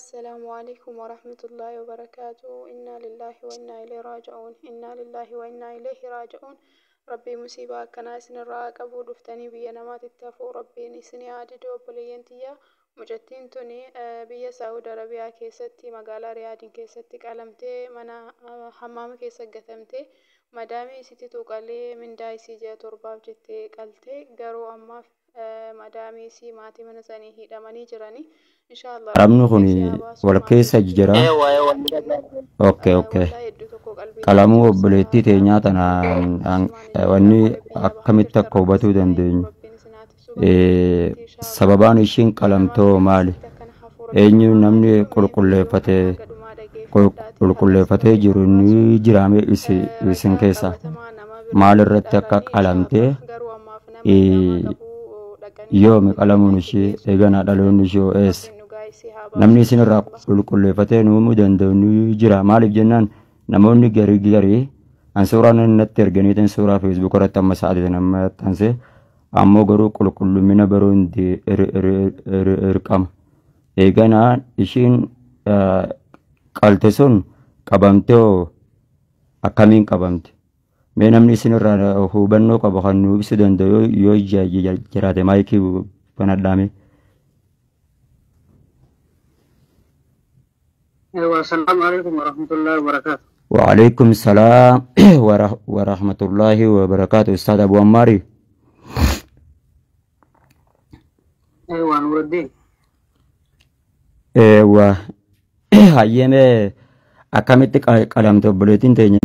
السلام عليكم ورحمة الله وبركاته. إنا لله وإنا إليه راجعون. إنا لله وإنا إليه راجعون. ربي مصيبة كناس نراك أبو دفتني بينا ما تتفو ربي نسني عدد وبلينتيا مجتين توني بيا سعود عربية كيستي مقالة رياض كيستي كلمتي منا حمام كيست قثمتي مدامي ستي توقالي من دايسي جا ترباب جتي قلتي قرو أما مدامي سي ماتي من ساني هيدا مني جراني إن شاء الله Qalamni kun ربي سيابا wal سوما keessa تجي jira. Okay. والله يدو تكو قلبي Qalamuu ناجر obboleettii سنة teenyaa ربي tanaan سمان جرا wanni قلبي يابا akkamitti هجر akka ربي hubatuu سنايف dandeenyu. ربي نسناتي سبك كيستي إن شاء الله Sababaan ishiin نما qalamtoo بيا maali? كيستي كان حفو ربي Eenyu نما namni فيديو مي فيديو كان قدو ما دقي فداتي خلاص qulqulleeffatee ربي jiru نباسو ni jiraame isin رجاء keessa. قبتما نما Maalirratti برا akka داراني إن شاء الله qalamtee قروا ما فينا ميداما قبو دقاني yoomi ربي qalamuun نجي ishee جيسو eeganaa جراني dhaloonni ishee eessa? ربي نقايسي هابا Namni إن isinirraa شاء الله qulqulleeffatee nuumuu danda'u ni jira. Maaliif jennaan namoonni garii an suuraan natti erganiitiin suuraa feesbuuk irratti amma sa'aatii nama maxxanse ammoo garuu qulqullumina baruu hundi irqama. Eeganaa ishiin qalte sun qabamtee akkamiin qabamte? Mee namni isinirraa hubannoo qabu kan nu ibsuu danda'u yoo jiraate maayikii banadhaame. السلام عليكم ورحمة الله وبركاته. وعليكم السلام ورحمة الله وبركاته. أستاذ أبو عماري. أيوة نور الدين. أيوة هيمة أكملت كلام تبلتين تاني.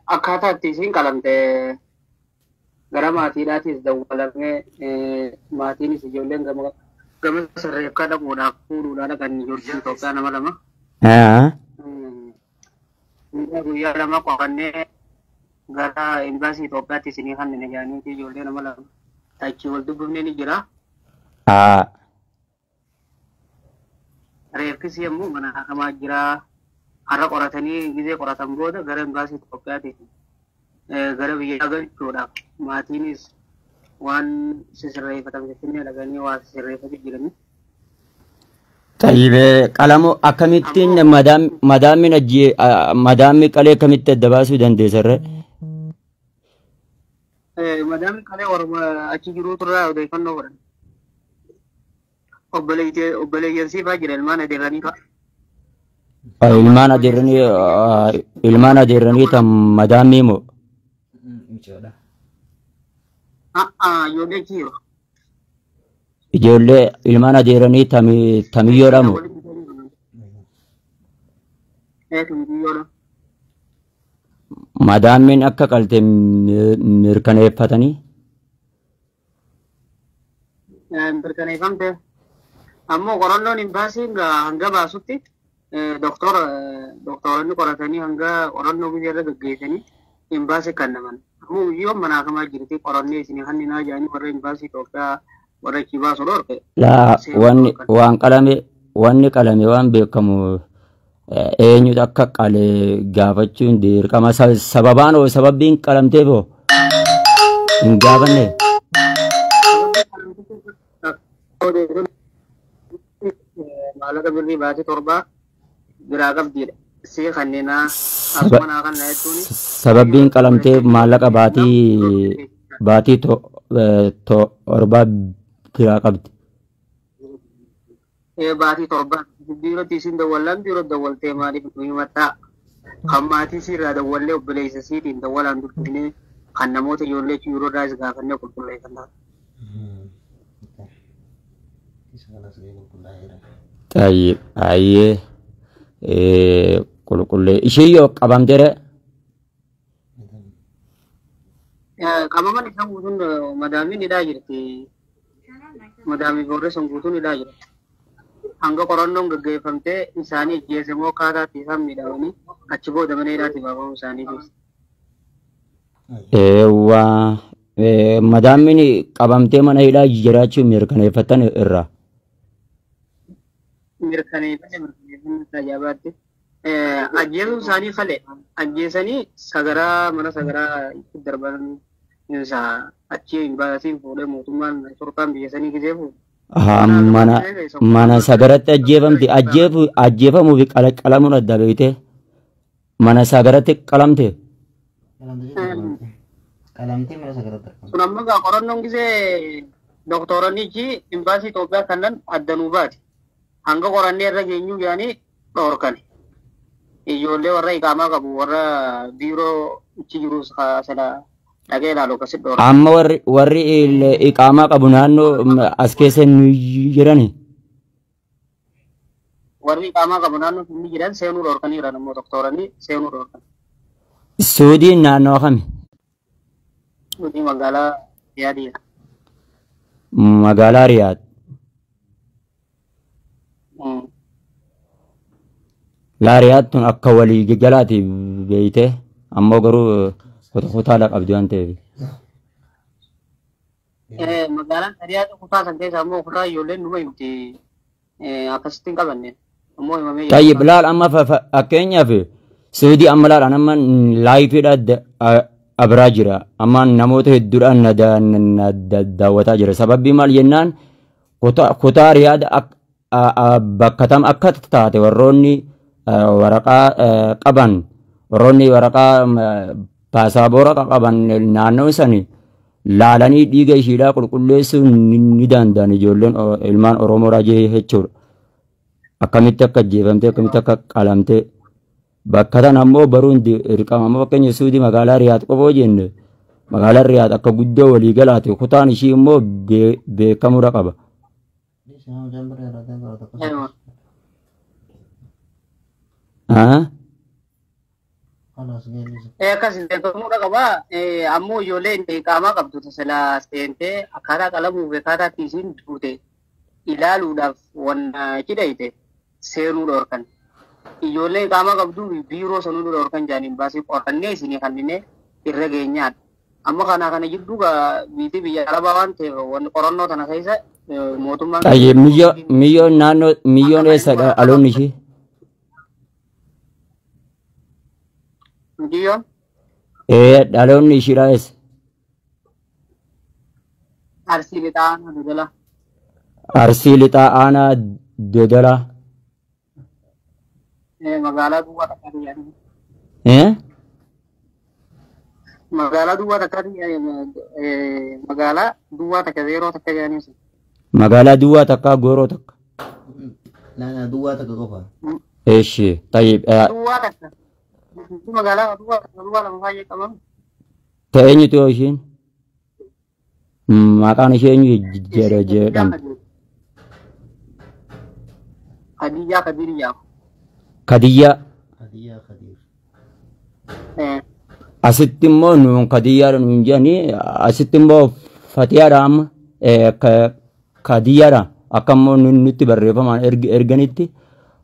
أكاتا تيسين كلام ته غرام أثيراتيس دولة ماتيني سجولين كم سرّيف كذا مودا كورو لا كان يورجين توكا نما لما. Guyyaa lama qo'annee gara imbaasii Itoophiyaatti isinii kan nagaanii fi ijoollee nama lama achi wal dubbifnee ni jira. Reeffisi yommuu mana hakamaa jira. Har'a qoratanii gizee qoratan booda gara imbaasii Itoophiyaatti gara biyya galchuudhaaf maatiinis waan sisirreeffatan jechuu dhaganii waa sisirreeffatu jiranii. طيب قلمو أكملتين مدام من مدام قلي كميت الدباسو دندي سر. مدام قلي ورما أشجرو ترى ودي كنا ورا. أبلي ينسي فاجر المان ديراني كا. المانا ديراني تم مدام ميمو. يودي كيو. Ijoollee ilmaan adeeranii tamiyyoo dhamu. Madaamiin akka qalte mirkaneeffatanii. Mirkaneeffamte ammoo qorannoon imbaasiin hanga baasutti doktoroonni qoratanii hanga qorannoo biyya irra gaggeessanii imbaasii kan naman. Ammoo yoo mana hakamaa jirti qorannee isin hanninaa jedhanii warra imbaasii Itoophiyaa warra kibaa sodorke. Laa wanni qalame waan beekamu eenyutu akka qale gaafachuun dirqama sababaan oo sababbiin qalamteef oo hin gaafanne. Maallaqa birrii baatee torbaa biraa qabdiidha. See kanneenaa asumanaa kan na jechuun. Sababbiin qalamteef maallaqa baatii torbaa biraa qabdi. Baatii torbaa biirootti isin dawwalaan biiroo dawwaltee maaliif himataa kan maatii sirraa dawwallee obboleessa siitiin dawwalaan dubbinee kan namoota ijoollee yeroo irraa is gaafannee qulqulleeffannaa. Ayyee qulqullee ishee yoo qabamtere. Qabaman isaan guutuun madaamiin hidhaa jirti. Madaamii boorreessan guutuun hidhaa jirti. Hanga qorannoon gaggeeffamtee isaanii ajjeesamoo akkaataatti isaan miidhamanii achi booda mana hidhaatti baafamuu isaanii beeksisa. Madaamiin qabamtee mana hidhaa jiraachuun mirkaneeffatan irraa. Mirkaneeffannaa tajaajilaatti. Ajjeesuun isaanii fale ajjeesanii sagaraa mana sagaraa itti darban isaa achi baasiin fuudhee mootummaan sorkaan biyya sanii gisee fuudhe mana sagaratti ajjeefamte ajjeefamuu fi qalamuun adda beekte mana sagaratti qalamte. Sun amma gaa qorannoon gisee doktoranichi imbaasii Itoophiyaa kannan addanuu baati. Hanga qorannee irra geenyuu yaanii dhoorkan. Ijoollee warra iqaamaa qabu warra biiroo ichi jirus sana dhagee ilaalu akkasitti dhoorkan. Amma warri iqaamaa qabu naannoo as keessa nu jirani. Warri iqaamaa qabu naannoo ni jiran seenuu dhoorkanii jiran immoo doktoranii seenuu dhoorkan. Suudiin naannoo kami? Suudii magaalaa Riyaadii. Magaalaa Riyaad. Laa Riyaad tun akka walii galaati beeyte ammoo garuu kutaala qabdi waan ta'eef. Magaalaan Riyaad kutaa san keessa ammoo kutaa ijoolleen numa himti akkasitti hin qabanne. Ammoo himamee. Tayyib laal amma fakkeenyaaf Suudii amma laal amma laayifiidha abraa jira amma namoota hedduudhaan na daawwataa jira sababii maal jennaan kutaa Riyaad bakka tam akka taate warroonni waraqaa qaban warroonni waraqaa paasaabora qaban naannoo sani laalanii dhiiga ishiidhaa qulqulleessuu ni danda'an ijoolleen ilmaan Oromoo raajee jechuudha. Akkamitti akka ajjeefamtee akkamitti akka qalamtee bakka tan ammoo baruun dirqama amma fakkeenya Suudii magaalaa Riyaad qofoo jenne magaalaan Riyaad akka guddoo walii galaate kutaan ishii immoo beekamuudha qaba. Akkas beekamuudha qaba ammoo ijoollee iqaamaa qabdu tasalaa seentee akkaataa qalamuu fi akkaataa isiin duute ilaaluudhaaf wanna hidhayte seenuu dhoorkan. Ijoollee iqaamaa qabdu biiroo sanuu dhoorkan jaaniin baasii qorannee isinii kannine irra geenyaadha. Amma kana jidduu biitii biyya Arabaa waan ta'eef wanni qorannoo tana keessa mootummaan. Miyyoon naannoo miyyoon eessadha aloonni ishee? Miyyoon? Dhaloonni ishiidha eessa? Arsii lixaa aanaa Dodolaa. Arsii lixaa aanaa Dodolaa. Magaalaa duwwaa takkaati jedhanii. Magaalaa duwwaa takkaati magaalaa duwwaa takka zeeroo takka jedhanii. Magaalaa duwwaa takka gooroo takka. Duwwaa takka qofa. Eeshi tayyib. Duwwaa takka. Magaalaa duwwaa lama baay'ee qabamu. Ta'eenyutu yoo ishiin? Maqaan ishee eenyu jedhamti? Kadiyyaa Kadiriyaa. Kadiyyaa. Kadir. Asitti immoo nuun kadiyyaadha nuun jedhanii asitti immoo fatiyaadha amma kadiyyaadha akka immoo nutti barreeffamaan erganitti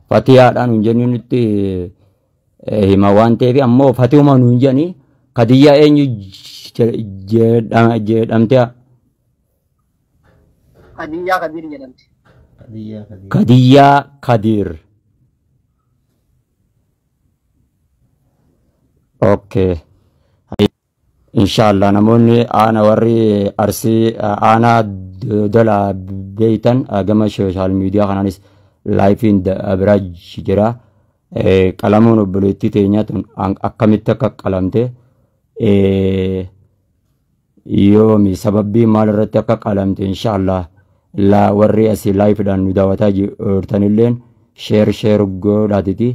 fatiyaadha nuun jennee nutti hima waan ta'eef ammoo fatihuma nuun jedhanii kadiyyaa eenyu jedhamte? Kadiyyaa Kadir jedhamti. Kadiyyaa Kadir. Okay. Inshallah namoonni ana warri arsii ana dola beeytan gama social media kanaanis laayifiin biraa jira. Qalamuun obboleettii teenyaa tun akkamitti akka qalamte yoomi sababii maal irratti akka qalamte inshallah la warri asii laayifiidhaan nu daawwataa jirtanilleen sheer godhaatiti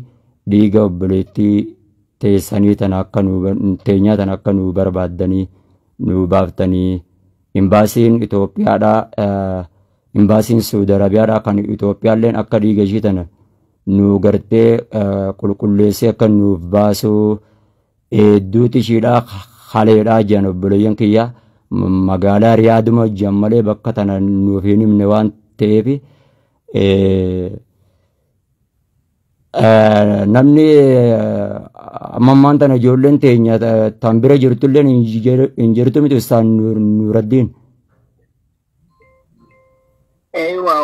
dhiiga obboleettii teessanii tana akka teenyaa tana akka nu barbaaddanii nu baaftanii imbaasiin Itoophiyaadhaa imbaasiin Saudi Arabiyaadhaa kan Itoophiyaalleen akka dhiiga ishii tana nu gartee qulqulleessee akka nuuf baasuu duuti ishiidhaa haleedhaa jiran obboleeyyan kiyya magaalaa Riyaaduma jiran malee bakka tana nuuf hin himne waan ta'eef namni ammaan tana ijoolleen teenya tan bira jirtulleen hin jirtu miti Ustaaz Nuuraddiin.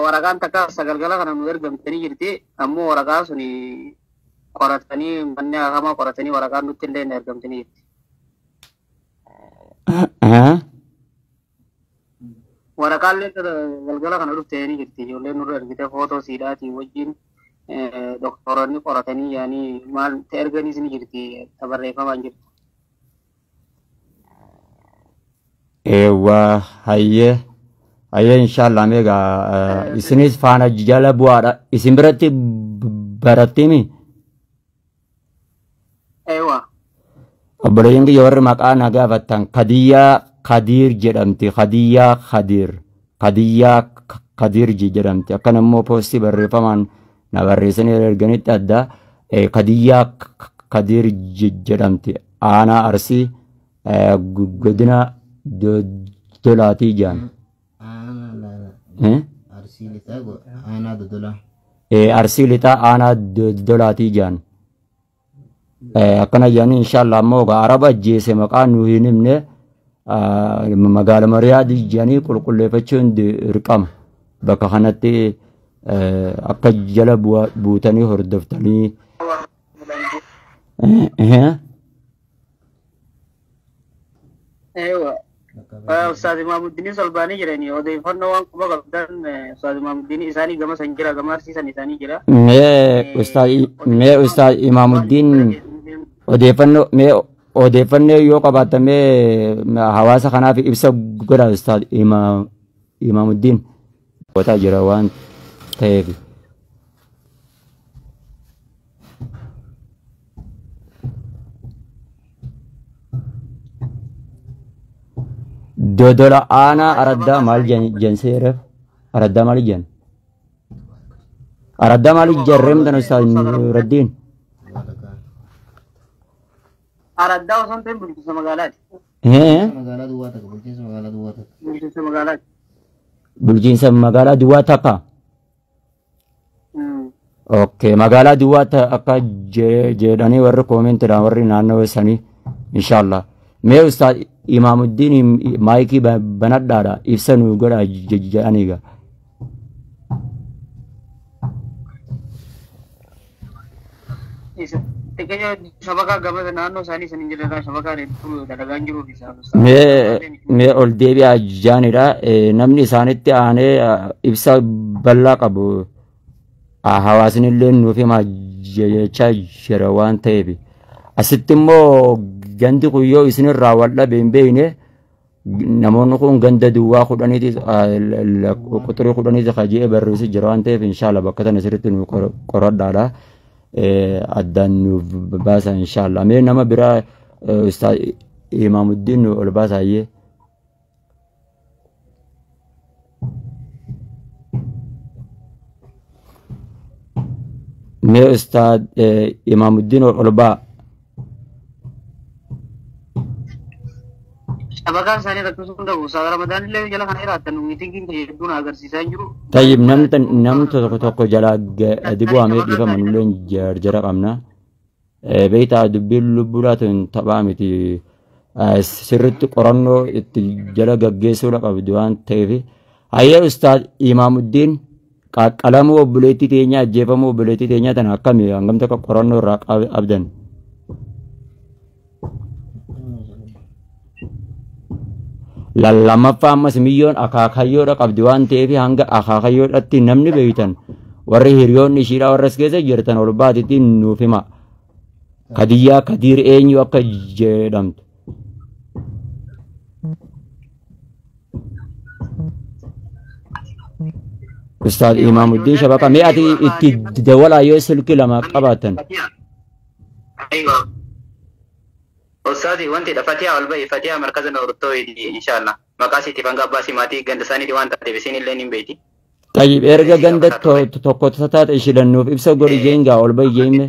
Waraqaan takka sagalgala kana nu ergamtanii jirti ammoo waraqaa sun qoratanii manni hakamaa qoratanii waraqaan nutti illee ergamtanii jirti. waraqaalee galgala kana dhuftee jirti ijoolleen nurra ergite footoo siidhaatii wajjin doktoroonni qoratanii yaanii maal ta'e erganiis ni jirti tabarreeffamaan jirti. Eewwa hayyee hayyee inshallah meegaa isinis faana jala bu'aadha isin biratti barattimi. Eewwa. Obboleeyyan kiyya warri maqaa na gaafattan Kadiyyaa Kadiir jedhamti Kadiyyaa Kadiir jedhamti akkan immoo poostii barreeffamaan na barreessanii erganitti adda Kadiyyaa Kadiir jedhamti aanaa Arsii godina Dodolaatii jaan. Arsii lixaa aanaa Dodolaa. Arsii lixaa aanaa Dodolaatii jaan. Akkana jaanii inshallah ammoo araba ajjeese maqaan nu hin himne magaala Mariyaadii jaanii qulqulleeffachuun dirqama bakka kanatti akka jala buutanii hordoftanii. Eewwa. Ustaaz Imaamuddin Solbaanii jiranii odeeffannoo waan quba qabdan Ustaaz Imaamuddin isaanii gama san jira gama arsiisan isaanii jira. Mee Ustaaz Imaamuddin odeeffannoo yoo qabaatame hawaasa kanaaf ibsa godha Ustaaz Imaamuddin gotaa jira waan ta'eef. Dodola ana aradda mal jenseeref aradda mal jen aradda mal jarrem dan Ustaz Nuruddin aradda osoo ta'e bulchiinsa magaalaati. Magaalaa duwwaa takka bulchiinsa magaalaa duwwaa takka. Bulchiinsa magaalaati. Bulchiinsa magaalaa duwwaa takka. Okay magaalaa duwwaa takka jedhanii warri koomentidhaan warri naannoo sanii inshallah. Mee Ustaz Imaamuddin maayikii banadhaadha ibsa nu godha jedhaniiga. Shabakaa gama naannoo isaanii saniin jirarraa shabakaa hedduu dalagaan jiruuf isaa. Mee ol deebi'aa jaanidha. Namni isaanitti aanee ibsa bal'aa qabu hawaasni illee nuuf himaa jechaa jira waan ta'eef. Asitti immoo gandi kuyyoo isinirraa wal dhabe hin beekne namoonni kun ganda duwwaa kudhaniiti quxurii kudhaniiti kaji'ee barreessi jira waan ta'eef inshallah bakka tana sirriitti nu qoradhaadha addaan nuuf baasa inshallah. Mee nama biraa Ustaaz Imaamuddin nu ol baasaayyee. Mee Ustaaz Imaamuddin ol baa. Shabakaan isaanii rakkisuu hin qabu. Sa'a Ramadaan illee jala kana jiraatan miitingiin hedduun agarsiisaa jiru. Tayyib nam tokko jalaa gadi bu'amee dhiifama nulleen jarjara qabna. Beektaa dubbiin lubbuudhaatu hin taphaa miti. Sirriitti qorannoo itti jala gaggeessuudha qabdu waan ta'eef. Hayyee Ustaaz Imaamuddin qaqqalamuu obboleettii teenyaa ajjeefamuu obboleettii teenyaa tana akkami hangam takka qorannoo irraa abdan. Lallamaffaa ammas miyyoon akaakayyoodha qabdi waan ta'eef hanga akaakayyoodhatti namni beeytan warri hiriyoonni ishiidhaa warras keessa jirtan ol baatitti nuuf hima. Kadiyyaa Kadiir eenyu akka jedhamtu. Ustaaz Imaamuddin Shabakaa mee ati itti dawalaa yoo silkii lama qabaatan. Ustazi wanti da Fatiha wal bai Fatiha markaza na urto inshallah makasi tifanga basi mati ganda sani di wanta debisin illee nin beeti. Tayyib erga ganda tokko taate ishilannuuf ibsa godhi jeengaa ol bai jeemme.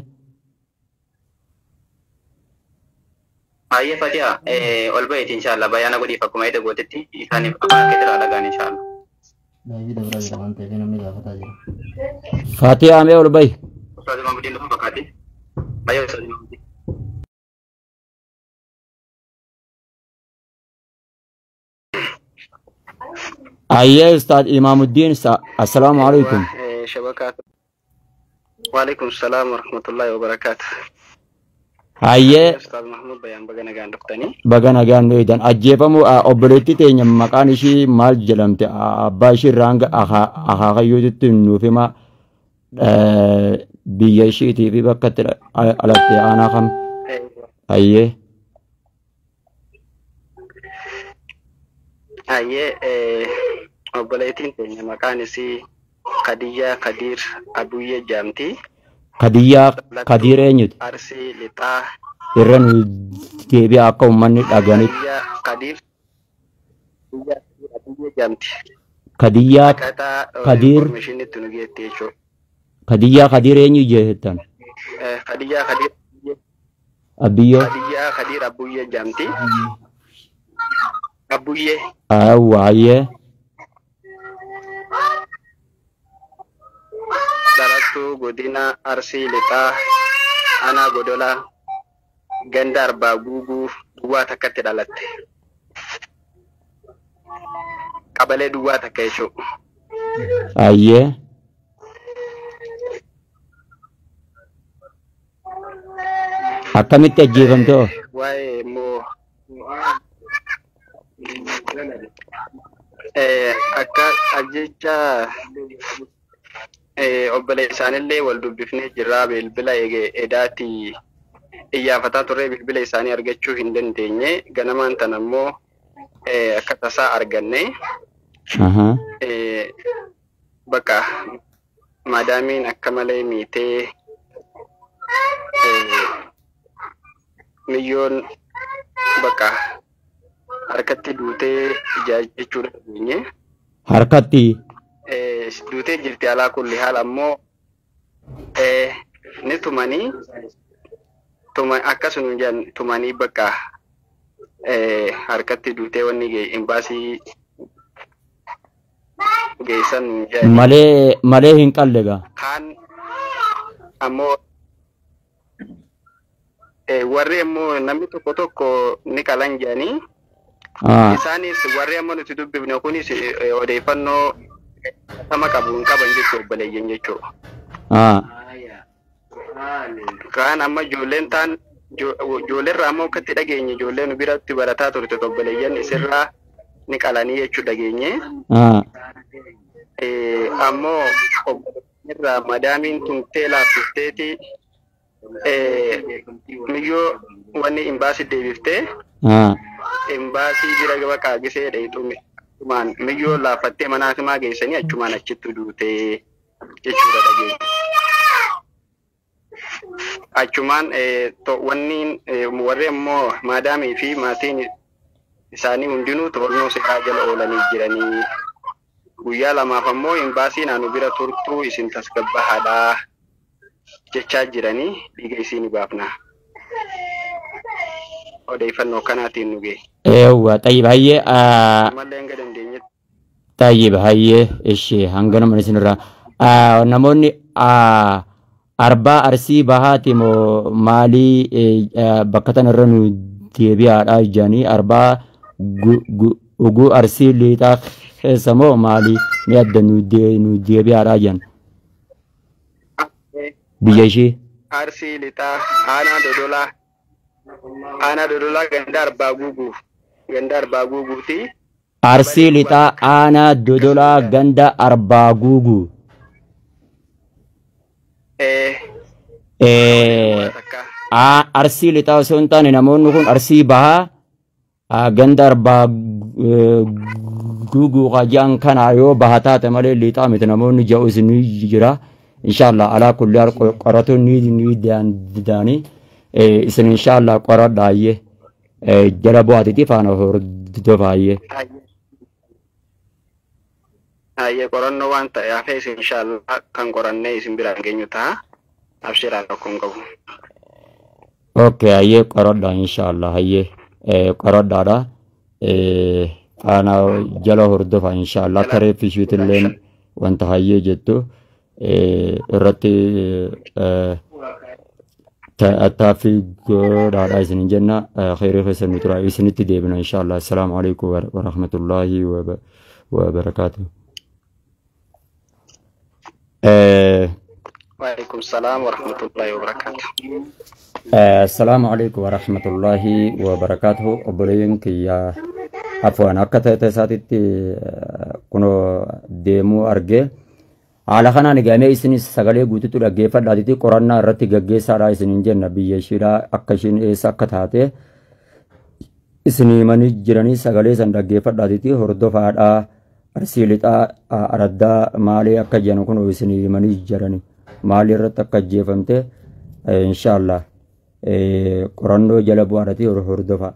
Ayye Fatiha ol bai inshallah bayana godhi fakkuma ida gootetti isaaniif akka ketira dhagaan inshallah. Daawii dabraa jira waan ta'eef namni gaafataa jira. Fatiha mee ol bai. Ustazi Imaamuddin dhufu fakkaate. Baay'ee Ustazi Imaamuddin. Ayye Ustaz Imaamuddin assalamu alaikum. Shabakat. Wa alaikum salam wa rahmatullahi wa barakatuh. hayyee Ustaz Mahmud Bayaan baga nagaan dhuftanii. baga nagaan dhoydan ajjeefamu obboleettii teenya maqaan ishii maal jedhamte abbaa ishii irraa hanga akaakayyootitti nuuf hima biyya ishiitii fi bakka itti alattee aanaa kam hayyee Hayyee obboleettiin teenya maqaan isii Kadiyyaa Kadiir Abuyyee Jaamtii. kadiyyaa kadiir eenyuti Arsii Lixaa. irra nu deebi'a akka uummanni dhaganitti Kadiyyaa Kadiir Abuyyee Jaamtii. kadiyyaa Akkaataa Kadiir informationitti nu geetti jechuudha. kadiyyaa kadiir eenyu jettan Kadiyyaa Kadiir abiyyoo Kadiyyaa Kadiir Abuyyee Jaamtii. Abuyyee. hayyee Dhalattuu godina Arsii Lixaa Aanaa Godolaa ganda Arbaa Guuguu duwwaa takkatti dhalatte. Qabalee duwwaa takka jechuudha. hayyee akkamitti ajjeefamte Waa'ee immoo akka ajjecha obbolee isaanillee wal dubbifnee jirraa bilbila edaatti iyyafataa turre bilbila isaanii argachuu hin dandeenye ganamaan tan ammoo akka tasaa arganne bakka maadaamiin akka malee miitee miyyoon bakka harkatti duutee ijaajjechuu dandeenye. harkatti Duutee jirti alaa kulli haala ammoo ni tumanii akkasuma jedhan tumanii bakka harkatti duutee wanni imbaasii geessan malee hin qallegaa kaan ammoo warri ammoo namni tokko ni qalan jedhanii isaanis warri ammoo nuti dubbifne kunis odeeffannoo sama qabu hin qaban jechuu obboleeyyan jechuudha. Kaan amma ijoolleen taan ijoolleerraa ammoo akkatti dhageenye ijoollee nu biratti barataa turte obboleeyyan isirraa ni qalanii jechuu dhageenye. Ammoo obboleeyyanirraa madaamiin tumtee laaffifteeti miyyoo wanni imbaasii deebiftee imbaasii bira gaba qaagisee dheeyxume. Miyyoo laaffattee mana hakimaa geessanii achumaan achitti duutee jechuudha dhageenya. Achumaan wanni warri ammoo maadaamii fi maatiin isaanii hundinuu to'annoo seeraa jala oolanii jiranii. Guyyaa lamaaf ammoo imbaasii naannoo bira turtuu isin tasgabbahaadhaa jechaa jiranii dhiiga isiin baafna. Odeeffannoo kanaatiin nu ga'e. eewwa xayyib hayyee طيب هاي إيش هنقول من سنرا نموني أربعة أرسي بهاتي مو مالي بكتن الرنو تيبي على جاني أربعة جو أرسي اللي تاخ سمو مالي مياد نودي بي على جان بيجي أرسي اللي تاخ أنا دولا غندار باغوغو تي Arsii lixaa aanaa dodolaa ganda arbaa guuguu. Arsii lixaa osoo hin taane namoonni kun arsii bahaa ganda arbaa guuguu qajaan kana yoo baha taate malee lixaa miti namoonni ja'us ni jira. Inshaallah alaa kulli qoratu ni daanii isin inshaallah qoradhaayyee jala bu'aatiitiif faana hordofaayyee. Aye koranno waan ta'eef inshallah kan qorannee isin biraan geenyu ta'a abshiraa tokkoon qabu. Okay aye qoradha inshallah aye qoradhaadha faana jala hordofa inshallah taree fishiitilleen wanta hayyee jettu irratti attaaffii godhaadha isin jenna khairii keessa nu tura isinitti deebina inshallah. Assalaamu alaikum wa rahmatullahi wa barakatuh. وعليكم السلام ورحمة الله وبركاته. السلام عليكم ورحمة الله وبركاته. أبلينك يا عفوا أكتر تساتي كنو ديمو أرجع على خنا نجامع إسني سجله قلت تقول أجيفة لاديتي قرآن رتي جعجي سارا إسني جن نبي يشيرا أكشين إيسا كتاته إسني ماني جراني سجله سند أجيفة لاديتي هردو فادا أرسيلتا أردا مالي أكجانو كنو إسني ماني جراني مالي رت أكجيفمته إن شاء الله قرآن جل بوارتي هردو فا